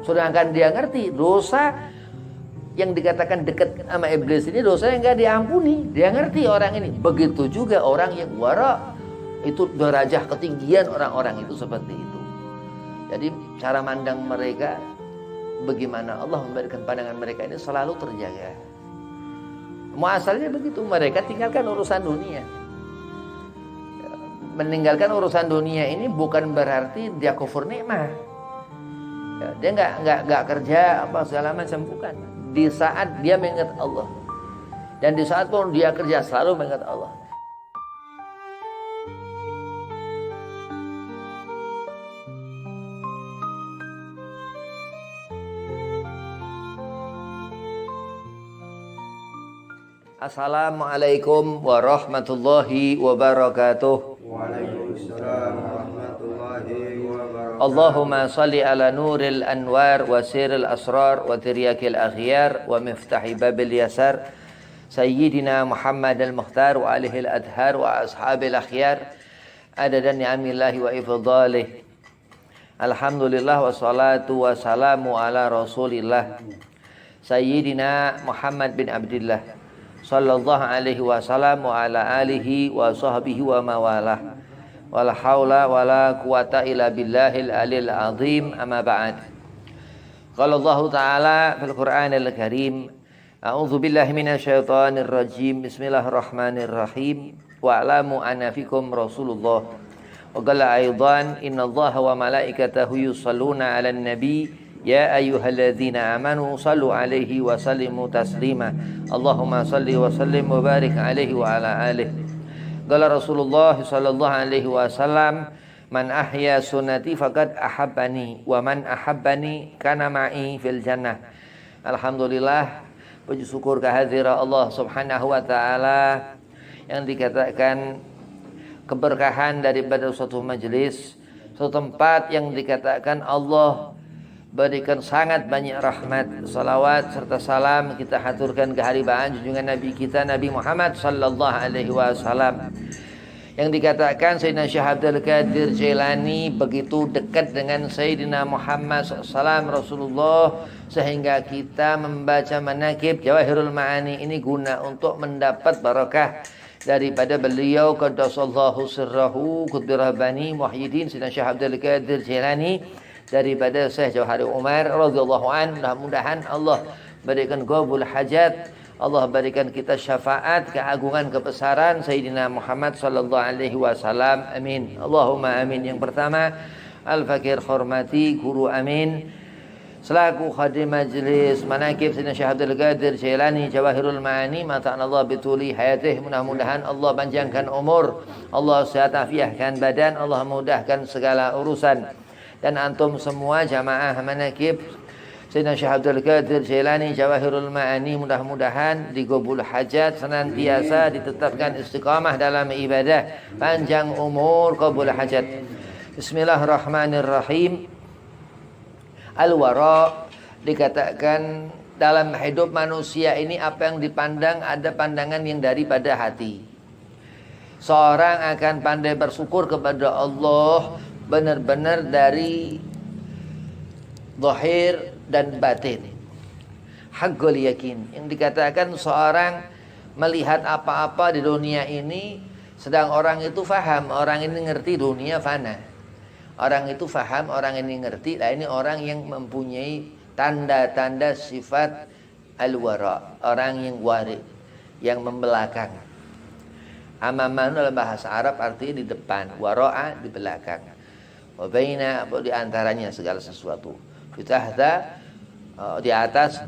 Sedangkan dia ngerti dosa yang dikatakan dekat sama iblis ini dosa yang nggak diampuni. Dia ngerti orang ini. Begitu juga orang yang wara, itu derajah ketinggian orang-orang itu seperti itu. Jadi cara mandang mereka, bagaimana Allah memberikan pandangan mereka ini selalu terjaga. Muasalnya begitu, mereka tinggalkan urusan dunia. Meninggalkan urusan dunia ini bukan berarti dia kufur nikmat. Ya, dia nggak kerja apa segala macam, bukan. Di saat dia mengingat Allah, dan di saat pun dia kerja selalu mengingat Allah. Assalamualaikum warahmatullahi wabarakatuh. Waalaikumsalam warahmatullahi wabarakatuh. Allahumma salli ala nuril anwar wa siril asrar wa tiryakil akhyar wa miftahi babil yasar Sayyidina Muhammad al-Mukhtar wa alihi al-adhar wa ashabil akhyar adadan ni'amillahi wa ifdalih. Alhamdulillah wa salatu wa salamu ala rasulillah Sayyidina Muhammad bin Abdillah sallallahu alaihi wasallam wa ala alihi wa sahbihi wa mawalah. Wala haula wala quwata illa billahil alil azim, amma ba'd. Qala Allah Ta'ala fil Qur'anil Karim, a'udzu billahi minasyaitonir rajim, bismillahirrahmanirrahim, wa alamu anna fikum rasulullah. Wa qala aidan innallaha wa malaikatahu yusalluna 'alan nabi ya ayyuhalladzina amanu sallu 'alaihi wa sallimu taslima. Allahumma salli wa sallim wa barik 'alaihi wa ala alihi. Qala Rasulullah sallallahu alaihi wasallam, man ahya sunnati faqad ahabbani wa man ahabbani kana ma'i fil jannah. Alhamdulillah, puji syukur kehadirat Allah Subhanahu wa taala yang dikatakan keberkahan daripada suatu majelis, suatu tempat yang dikatakan Allah berikan sangat banyak rahmat, salawat serta salam kita haturkan keharibaan junjungan Nabi kita Nabi Muhammad sallallahu alaihi wasallam, yang dikatakan Sayyidina Syekh Abdul Qadir Jailani begitu dekat dengan Sayyidina Muhammad sallallahu Rasulullah, sehingga kita membaca manaqib Jawahirul Ma'ani ini guna untuk mendapat barakah daripada beliau qaddasallahu sirrahu qutbi rabbani Muhyiddin Sayyidina Syekh Abdul Qadir Jailani, daripada Syekh Jauhari Umar radhiyallahu anhu. Mudah-mudahan Allah berikan qabul hajat, Allah berikan kita syafaat keagungan kebesaran Sayyidina Muhammad sallallahu alaihi wasallam. Amin. Allahumma amin. Yang pertama, Al-Fakir hormati guru amin selaku khadim majlis manaqib Sayyidina Syekh Abdul Qadir Jailani Jawahirul Ma'ani, mata'an Allah bituli hayatih. Mudah-mudahan Allah panjangkan umur, Allah sehat afiahkan badan, Allah mudahkan segala urusan. Dan antum semua jamaah manaqib Sayyidina Syekh Abdul Qadir Jailani Jawahirul Ma'ani, mudah-mudahan digobul hajat, senantiasa ditetapkan istiqamah dalam ibadah, panjang umur, qabul hajat. Bismillahirrahmanirrahim. Al-wara, dikatakan dalam hidup manusia ini apa yang dipandang, ada pandangan yang daripada hati. Seorang akan pandai bersyukur kepada Allah benar-benar dari zahir dan batin. Haqqul yakin, yang dikatakan seorang melihat apa-apa di dunia ini, sedang orang itu faham, orang ini ngerti dunia fana. Orang itu faham, orang ini ngerti. Nah, ini orang yang mempunyai tanda-tanda sifat al-wara, orang yang wari, yang membelakang. Amaman dalam bahasa Arab artinya di depan, wara'a di belakang. Wabaina di antaranya segala sesuatu. Fitahta di atas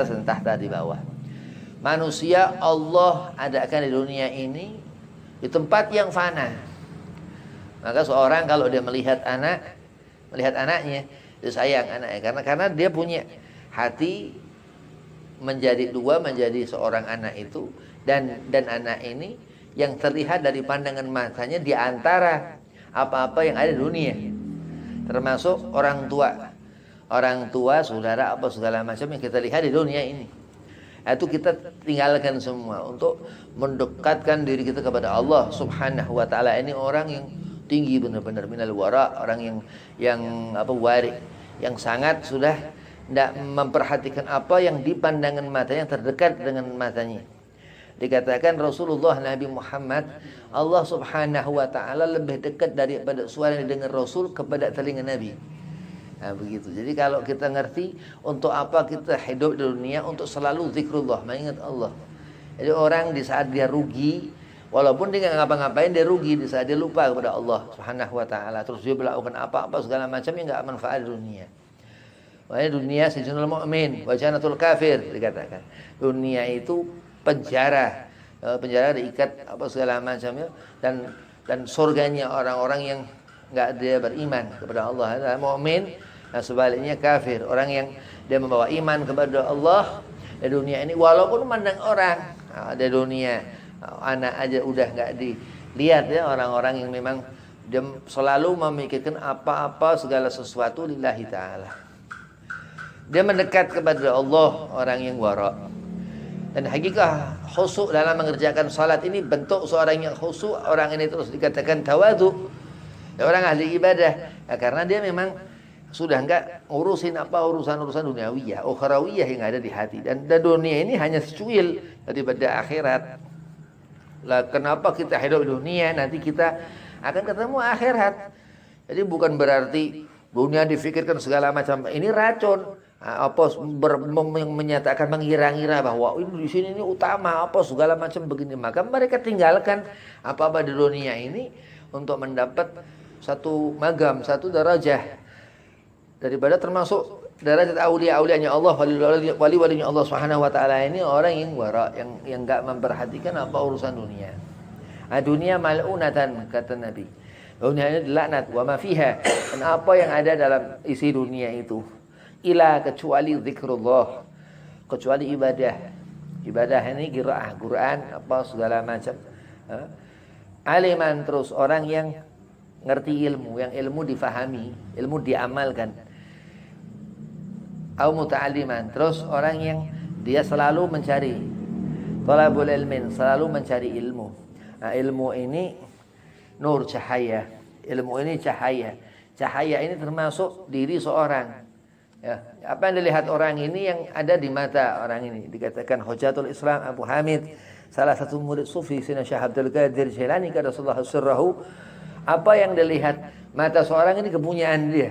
dan tahta di bawah. Manusia Allah adakan di dunia ini di tempat yang fana. Maka seorang kalau dia melihat anaknya, dia sayang anaknya karena dia punya hati menjadi dua, menjadi seorang anak itu, dan anak ini yang terlihat dari pandangan matanya di antara apa-apa yang ada di dunia, termasuk orang tua, saudara, apa segala macam yang kita lihat di dunia ini. Itu kita tinggalkan semua untuk mendekatkan diri kita kepada Allah Subhanahu wa taala. Ini orang yang tinggi benar-benar minal wara, orang yang wari, yang sangat sudah tidak memperhatikan apa yang di pandangan matanya, yang terdekat dengan matanya. Dikatakan Rasulullah Nabi Muhammad, Allah Subhanahu wa taala lebih dekat daripada suara yang didengar Rasul kepada telinga Nabi. Nah, begitu. Jadi kalau kita ngerti untuk apa kita hidup di dunia, untuk selalu zikrullah, mengingat Allah. Jadi orang di saat dia rugi, walaupun dia nggak ngapa-ngapain, dia rugi di saat dia lupa kepada Allah Subhanahu wa taala. Terus dia melakukan apa-apa segala macam yang nggak manfaat di dunia. Makanya dunia sijnul mu'min wa jannatul kafir, dikatakan. Dunia itu penjara, penjara diikat apa segala macamnya, dan surganya orang-orang yang nggak dia beriman kepada Allah. Mukmin, nah sebaliknya kafir, orang yang dia membawa iman kepada Allah di dunia ini, walaupun memandang orang di dunia anak aja udah nggak dilihat ya, orang-orang yang memang dia selalu memikirkan apa-apa segala sesuatu lillahi ta'ala. Dia mendekat kepada Allah, orang yang wara'. Dan hakikat khusyuk dalam mengerjakan salat ini, bentuk seorang yang khusyuk, orang ini terus dikatakan tawadhu, orang ahli ibadah ya, karena dia memang sudah enggak ngurusin apa urusan-urusan duniawiyah, ukhrawiyah yang ada di hati, dan dunia ini hanya secuil daripada akhirat. Lah kenapa kita hidup di dunia, nanti kita akan ketemu akhirat. Jadi bukan berarti dunia difikirkan segala macam, ini racun. Menyatakan mengira-ngira bahwa ini di sini ini utama apa segala macam begini, maka mereka tinggalkan apa-apa di dunia ini untuk mendapat satu magam, satu darajah, daripada termasuk derajat aulia-aulianya Allah, wali-walinya Allah Subhanahu wa taala ini orang yang wara, yang enggak memperhatikan apa urusan dunia. Dunia mal'unatan, kata Nabi. Dunia ini dilaknat, wa ma fiha, dan apa yang ada dalam isi dunia itu. Ila, kecuali zikrullah, kecuali ibadah. Ibadah ini qiraah Quran apa segala macam. Aliman, terus orang yang ngerti ilmu, yang ilmu difahami, ilmu diamalkan. Au muta'alliman, terus orang yang dia selalu mencari, talabul ilmin, selalu mencari ilmu. Nah, ilmu ini nur, cahaya. Ilmu ini cahaya. Cahaya ini termasuk diri seorang. Ya, apa yang dilihat orang ini yang ada di mata orang ini. Dikatakan Hujatul Islam Abu Hamid, salah satu murid sufi Sayyidina Syekh Abdul Qadir Jailani kata Rasulullah sirrahu, apa yang dilihat mata seorang ini kepunyaan dia.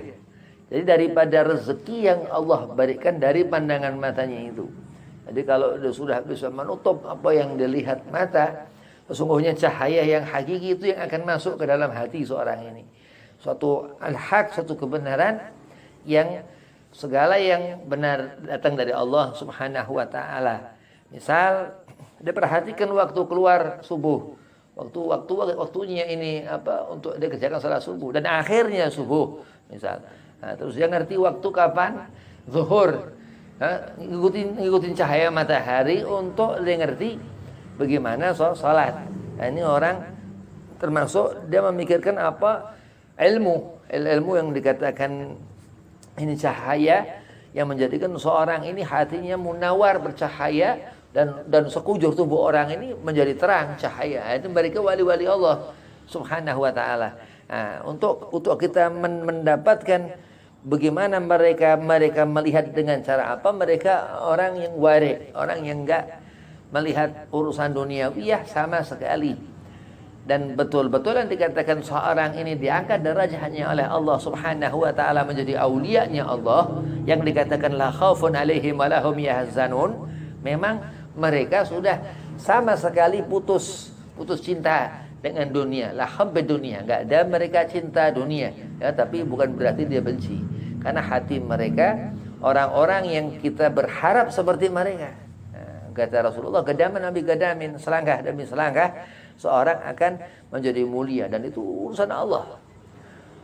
Jadi daripada rezeki yang Allah berikan dari pandangan matanya itu. Jadi kalau dia sudah bisa menutup apa yang dilihat mata, sesungguhnya cahaya yang hakiki itu yang akan masuk ke dalam hati seorang ini. Suatu al-haq, suatu kebenaran yang segala yang benar datang dari Allah Subhanahu wa taala. Misal dia perhatikan waktu keluar subuh, waktunya ini apa untuk dia kerjakan salat subuh, dan akhirnya subuh misal. Nah, terus dia ngerti waktu kapan zuhur, ngikutin cahaya matahari untuk dia ngerti bagaimana salat. Nah, ini orang termasuk dia memikirkan apa ilmu yang dikatakan ini cahaya yang menjadikan seorang ini hatinya munawar, bercahaya, dan sekujur tubuh orang ini menjadi terang cahaya. Itu mereka wali-wali Allah Subhanahu wa taala. Nah, untuk kita mendapatkan bagaimana mereka melihat dengan cara apa, mereka orang yang wari, orang yang enggak melihat urusan duniawiyah sama sekali. Dan betul-betul yang dikatakan seorang ini diangkat derajatnya oleh Allah Subhanahu wa taala menjadi aulianya Allah, yang dikatakan la khaufun alaihim wa lahum yahzanun. Memang mereka sudah sama sekali putus cinta dengan dunia, la habba dunia, enggak ada mereka cinta dunia ya, tapi bukan berarti dia benci, karena hati mereka orang-orang yang kita berharap seperti mereka. Kata Rasulullah, gadaman nabi gadamin, selangkah demi selangkah seorang akan menjadi mulia, dan itu urusan Allah.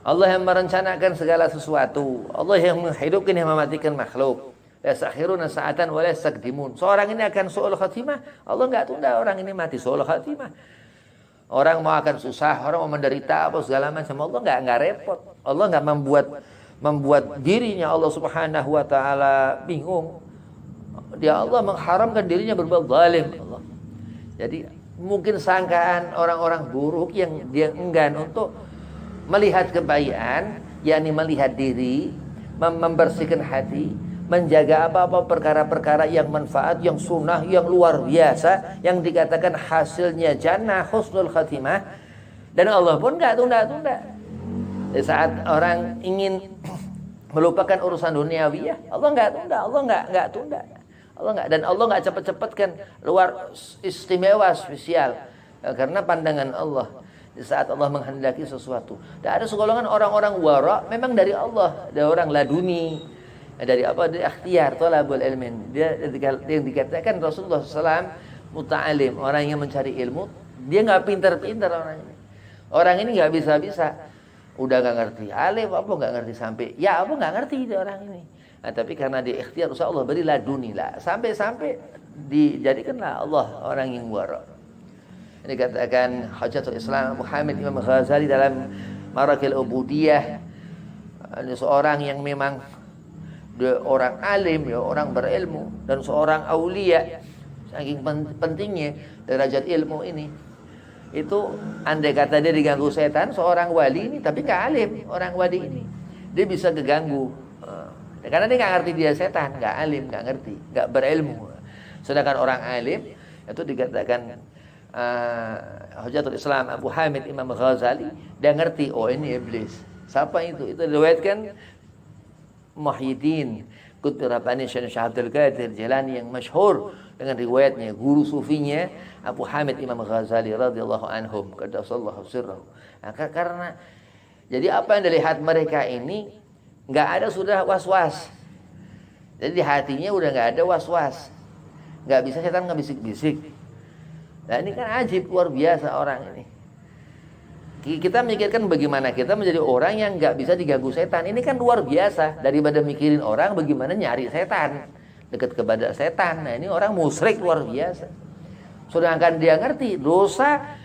Allah yang merencanakan segala sesuatu, Allah yang menghidupkan, yang mematikan makhluk. Yasakhiruna sa'atan wa la yastakdimun. Seorang ini akan su'ul khatimah, Allah enggak tunda orang ini mati su'ul khatimah. Orang mau akan susah, orang mau menderita apa segala macam, Allah enggak repot. Allah enggak membuat dirinya Allah Subhanahu wa taala bingung. Dia Allah mengharamkan dirinya berbuat zalim Allah. Jadi mungkin sangkaan orang-orang buruk yang dia enggan untuk melihat kebaikan, yakni melihat diri, membersihkan hati, menjaga apa-apa perkara-perkara yang manfaat, yang sunnah, yang luar biasa, yang dikatakan hasilnya jannah, husnul khatimah. Dan Allah pun nggak tunda-tunda. Di saat orang ingin melupakan urusan duniawi, Allah nggak tunda, Allah nggak tunda, Allah nggak, dan Allah nggak cepet-cepetkan luar istimewa spesial, karena pandangan Allah di saat Allah menghendaki sesuatu. Dan ada segolongan orang-orang wara memang dari Allah, dari orang laduni, dari apa? Dari ikhtiar, thalabul ilmin. Dia yang dikatakan Rasulullah SAW muta'alim, orang yang mencari ilmu. Dia nggak pintar-pintar orang ini. Orang ini nggak bisa-bisa. Udah nggak ngerti alif apa, nggak ngerti sampai ya apa, nggak ngerti orang ini. Nah, tapi karena dia ikhtiar, Allah beri laduni lah, sampai dijadikanlah Allah orang yang wara. Ini dikatakan Hujjatul Islam Muhammad Imam Ghazali dalam Marakil Ubudiyah. Ini seorang yang memang dia orang alim, ya, orang berilmu, dan seorang aulia. Saking pentingnya derajat ilmu ini. Itu andai kata dia diganggu setan, seorang wali ini, tapi nggak alim, orang wali ini, dia bisa keganggu. Karena dia nggak ngerti dia setan, nggak alim, nggak ngerti, nggak berilmu. Sedangkan orang alim itu dikatakan Hujjatul Islam Abu Hamid Imam Ghazali, dia ngerti, oh ini iblis. Siapa itu? Itu diriwayatkan Muhyiddin Qutb Rabbani Syekh Abdul Qadir Jilani yang masyhur dengan riwayatnya, guru sufinya Abu Hamid Imam Ghazali radhiyallahu anhum, qaddasallahu sirrahu. Nah, karena jadi apa yang dilihat mereka ini nggak ada sudah was-was. Jadi di hatinya udah nggak ada was-was. Nggak bisa setan ngebisik-bisik. Nah ini kan ajib, luar biasa orang ini. Kita mikirkan bagaimana kita menjadi orang yang nggak bisa diganggu setan. Ini kan luar biasa. Daripada mikirin orang bagaimana nyari setan, dekat kepada setan. Nah ini orang musyrik luar biasa. Sedangkan dia ngerti dosa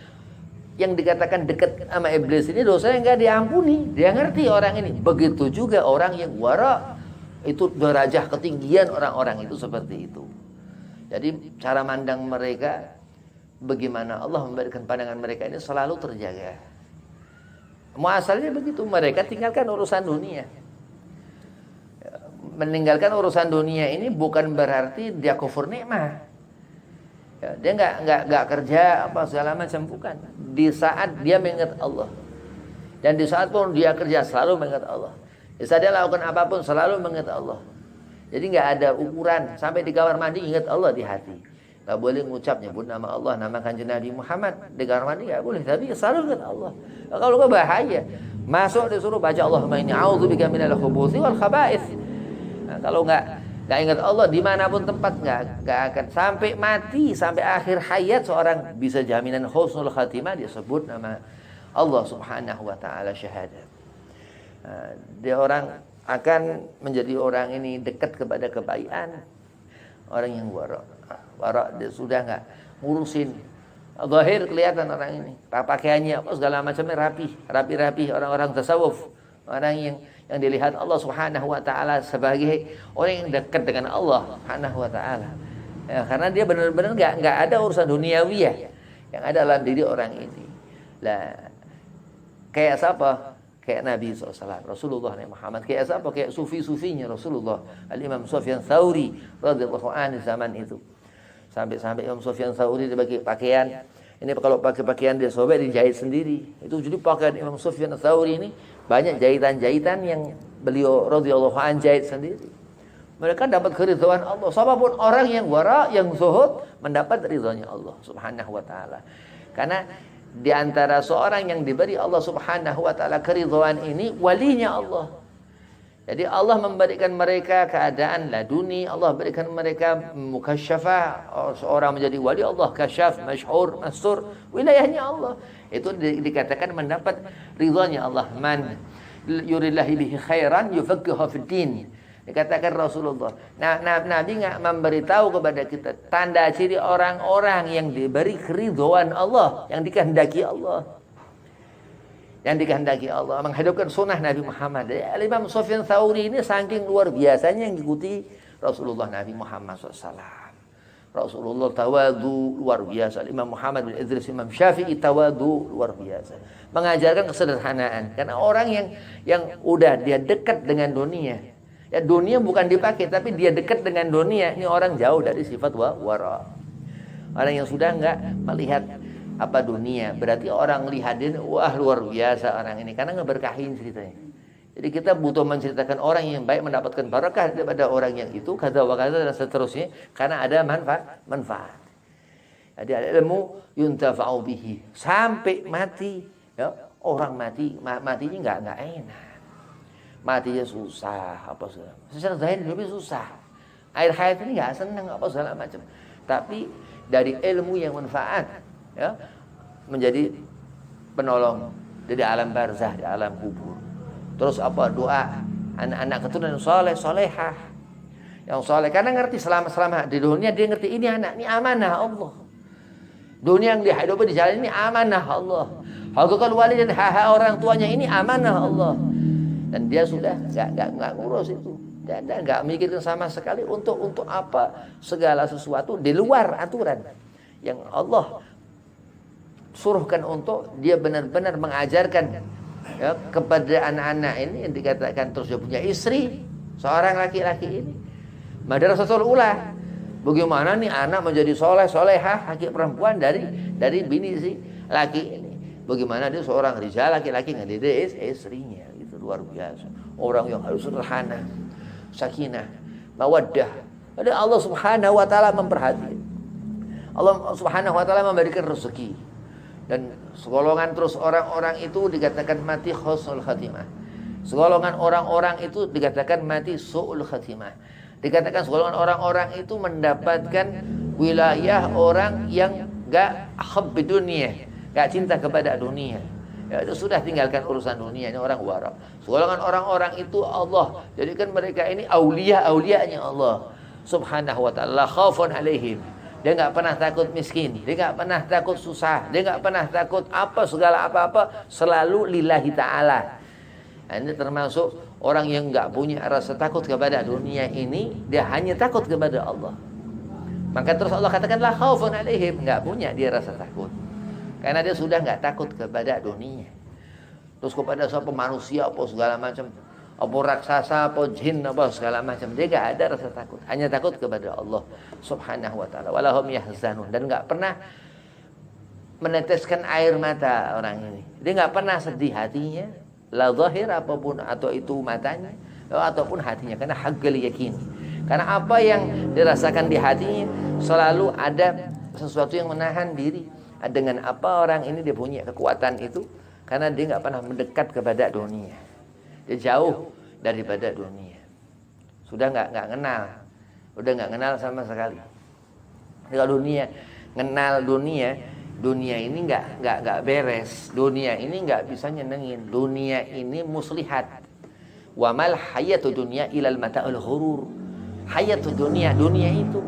yang dikatakan dekat sama iblis ini, dosa yang nggak diampuni. Dia ngerti orang ini. Begitu juga orang yang wara, itu derajah ketinggian orang-orang itu seperti itu. Jadi cara mandang mereka, bagaimana Allah memberikan pandangan mereka ini selalu terjaga. Muasalnya begitu, mereka tinggalkan urusan dunia. Meninggalkan urusan dunia ini bukan berarti dia kufur nikmah. Ya, dia nggak kerja apa segala macam, bukan. Di saat dia mengingat Allah, dan di saat pun dia kerja selalu mengingat Allah. Di saat dia lakukan apapun selalu mengingat Allah. Jadi nggak ada ukuran, sampai di kamar mandi ingat Allah di hati. Nggak boleh ngucap nyebut nama Allah, nama kanjeng Nabi Muhammad di kamar mandi nggak boleh, tapi selalu ingat Allah. Kalau nggak bahaya, masuk disuruh baca Allahumma inni a'udzubika minal khubuthi wal khaba'ith. Nah, kalau nggak ingat Allah dimanapun tempat, nggak akan sampai mati, sampai akhir hayat seorang bisa jaminan husnul khatimah disebut nama Allah Subhanahu wa taala syahadat. Nah, dia orang akan menjadi orang ini dekat kepada kebaikan, orang yang wara dia sudah nggak ngurusin zahir, kelihatan orang ini pakaiannya apa segala macamnya rapi orang-orang tasawuf, orang yang dilihat Allah Subhanahu wa taala sebagai orang yang dekat dengan Allah Subhanahu wa taala. Ya, karena dia benar-benar enggak ada urusan duniawiyah yang ada dalam diri orang ini. Lah kayak siapa? Kayak Nabi SAW, Rasulullah Muhammad. Kayak siapa? Kayak sufi-sufinya Rasulullah, Al-Imam Sufyan Tsauri radhiyallahu anhu zaman itu. Sampai Imam Sufyan Tsauri dibagi pakaian. Ini kalau pakai pakaian dia sobek dijahit sendiri. Itu jadi pakaian Imam Sufyan Tsauri ini banyak jahitan-jahitan yang beliau radhiyallahu anhu jahit sendiri. Mereka dapat keridhaan Allah. Siapapun orang yang wara, yang zuhud, mendapat ridhonya Allah Subhanahu wa taala. Karena di antara seorang yang diberi Allah Subhanahu wa taala keridhaan ini walinya Allah. Jadi Allah memberikan mereka keadaan laduni, Allah berikan mereka mukasyafah, seorang menjadi wali Allah kasyaf, masyhur, mastur, wilayahnya Allah. Itu dikatakan mendapat ridhonya Allah. Man yuridillahu bihi khairan yufaqihuhu fid din. Dikatakan Rasulullah. Nah, Nabi enggak memberitahu kepada kita tanda ciri orang-orang yang diberi keridhaan Allah, yang dikehendaki Allah. Yang dikehendaki Allah menghidupkan sunnah Nabi Muhammad. Imam Sufyan Tsauri ini saking luar biasanya yang diikuti Rasulullah Nabi Muhammad SAW. Rasulullah tawadu luar biasa. Imam Muhammad bin Idris, Imam Syafi'i tawadu luar biasa. Mengajarkan kesederhanaan. Karena orang yang udah dia dekat dengan dunia, Ya dunia bukan dipakai, tapi dia dekat dengan dunia. Ini orang jauh dari sifat wara. Orang yang sudah enggak melihat apa dunia, berarti orang lihat dia, wah luar biasa orang ini, karena ngeberkahin ceritanya. Jadi kita butuh menceritakan orang yang baik mendapatkan barakah daripada orang yang itu kata dan seterusnya, karena ada manfaat. Jadi ada ilmu yuntafa'u bihi sampai mati. Ya, orang matinya enggak enak. Matinya susah apa segala. Secara zahir hidupnya susah. Air hayat ini enggak senang apa segala macam. Tapi dari ilmu yang manfaat, ya, menjadi penolong di alam barzah, di alam kubur. Terus apa? Doa anak-anak keturunan soleh, solehah, yang soleh, karena ngerti selama di dunia dia ngerti ini anak ini amanah Allah. Dunia yang dihidupi di jalan ini amanah Allah. Hakikal walidain, orang tuanya ini amanah Allah. Dan dia sudah nggak ngurus itu, nggak mikirkan sama sekali untuk apa segala sesuatu di luar aturan yang Allah suruhkan untuk dia benar-benar mengajarkan, ya, kepada anak-anak ini yang dikatakan. Terus dia punya istri seorang laki-laki ini madrasatul ula. Bagaimana nih anak menjadi soleh solehah laki perempuan dari bini si laki ini? Bagaimana dia seorang rijal laki-laki ngedidik istrinya? Itu luar biasa. Orang yang harus sederhana, sakinah, mawaddah. Ada Allah Subhanahu wa taala memperhatikan. Allah Subhanahu wa taala memberikan rezeki. Dan segolongan terus orang-orang itu dikatakan mati husnul khatimah. Segolongan orang-orang itu dikatakan mati su'ul khatimah. Dikatakan segolongan orang-orang itu mendapatkan wilayah orang yang enggak habbi dunia, enggak cinta kepada dunia. Ya, itu sudah tinggalkan urusan dunia, ini orang wara. Segolongan orang-orang itu Allah jadikan mereka ini aulia-aulianya Allah Subhanahu wa taala, khaufun alaihim. Dia enggak pernah takut miskin, dia enggak pernah takut susah, dia enggak pernah takut apa segala apa-apa, selalu lillahi taala. Nah, ini termasuk orang yang enggak punya rasa takut kepada dunia ini, dia hanya takut kepada Allah. Maka terus Allah katakan la khaufun alaihim, enggak punya dia rasa takut. Karena dia sudah enggak takut kepada dunia. Terus kepada siapa manusia apa segala macam, apa raksasa, apa jin, apa segala macam, dia enggak ada rasa takut. Hanya takut kepada Allah Subhanahu wa taala. Walahum yahzanun, dan enggak pernah meneteskan air mata orang ini. Dia enggak pernah sedih hatinya, la zahir apapun, atau itu matanya ataupun hatinya, karena haqqal yakin. Karena apa yang dirasakan di hatinya selalu ada sesuatu yang menahan diri. Dengan apa orang ini dia punya kekuatan itu, karena dia enggak pernah mendekat kepada dunia. Dia jauh daripada dunia. Sudah enggak kenal. Udah enggak kenal sama sekali. Kalau dunia kenal dunia ini enggak beres. Dunia ini enggak bisa nyenengin. Dunia ini muslihat. Wa mal hayatud dunya ilal mata'ul ghurur. Hayatud dunia itu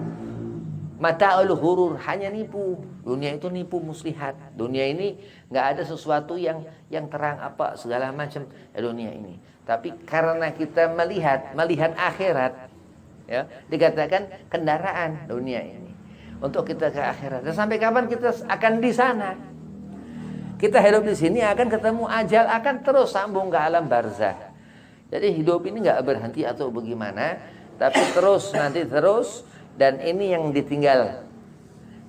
mata'ul ghurur, hanya nipu. Dunia itu nipu muslihat. Dunia ini enggak ada sesuatu yang terang apa segala macam dunia ini. Tapi karena kita melihat akhirat, ya, dikatakan kendaraan dunia ini untuk kita ke akhirat. Dan sampai kapan kita akan di sana? Kita hidup di sini akan ketemu ajal, akan terus sambung ke alam barzah. Jadi hidup ini enggak berhenti atau bagaimana, tapi terus dan ini yang ditinggal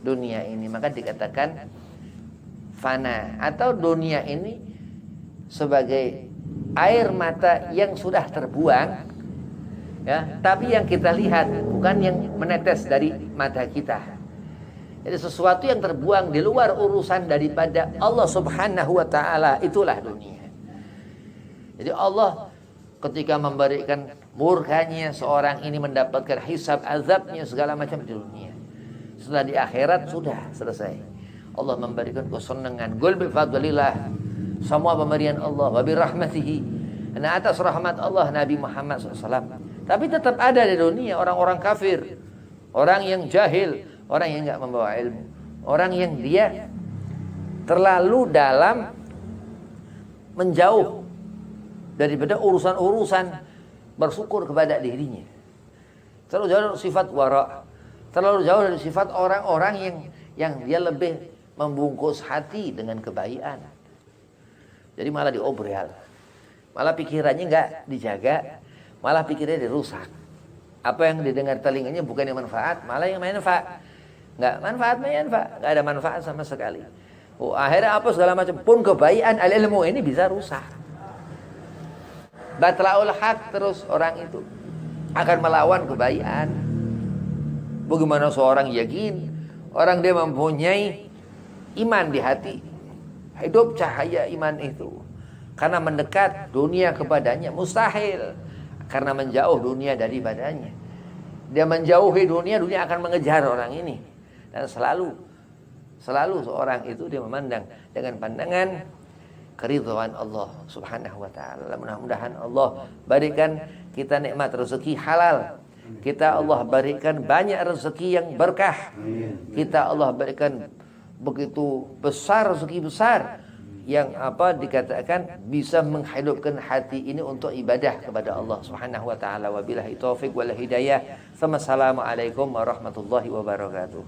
dunia ini. Maka dikatakan fana, atau dunia ini sebagai air mata yang sudah terbuang, ya, tapi yang kita lihat bukan yang menetes dari mata kita. Jadi sesuatu yang terbuang di luar urusan daripada Allah Subhanahu wa taala, itulah dunia. Jadi Allah ketika memberikan murkanya, seorang ini mendapatkan hisab azabnya segala macam di dunia. Setelah di akhirat sudah selesai. Allah memberikan kesenangan, qul bi fadlillah, semua pemberian Allah, wa bi rahmatihi, dan atas rahmat Allah Nabi Muhammad SAW. Tapi tetap ada di dunia orang-orang kafir, orang yang jahil, orang yang enggak membawa ilmu, orang yang dia terlalu dalam menjauh daripada urusan-urusan bersyukur kepada dirinya. Terlalu jauh dari sifat wara, terlalu jauh dari sifat orang-orang yang dia lebih membungkus hati dengan kebaikan. Jadi malah diobrol, malah pikirannya enggak dijaga, malah pikirnya dirusak. Apa yang didengar telinganya bukan yang manfaat, malah yang manfaat. Nggak ada manfaat sama sekali. Akhirnya apa segala macam pun kebaikan al-ilmu ini bisa rusak. Batlaul haq, terus orang itu akan melawan kebaikan. Bagaimana seorang yakin, orang dia mempunyai iman di hati, hidup cahaya iman itu, karena mendekat dunia kepadanya mustahil, karena menjauh dunia dari badannya. Dia menjauhi dunia, dunia akan mengejar orang ini. Dan selalu seorang itu dia memandang dengan pandangan keridhaan Allah subhanahu wa ta'ala. Mudah-mudahan Allah berikan kita nikmat rezeki halal. Kita Allah berikan banyak rezeki yang berkah. Kita Allah berikan begitu besar rezeki besar yang dikatakan bisa menghidupkan hati ini untuk ibadah kepada Allah subhanahu wa ta'ala. Wabillahi taufiq wal hidayah. Assalamualaikum warahmatullahi wabarakatuh.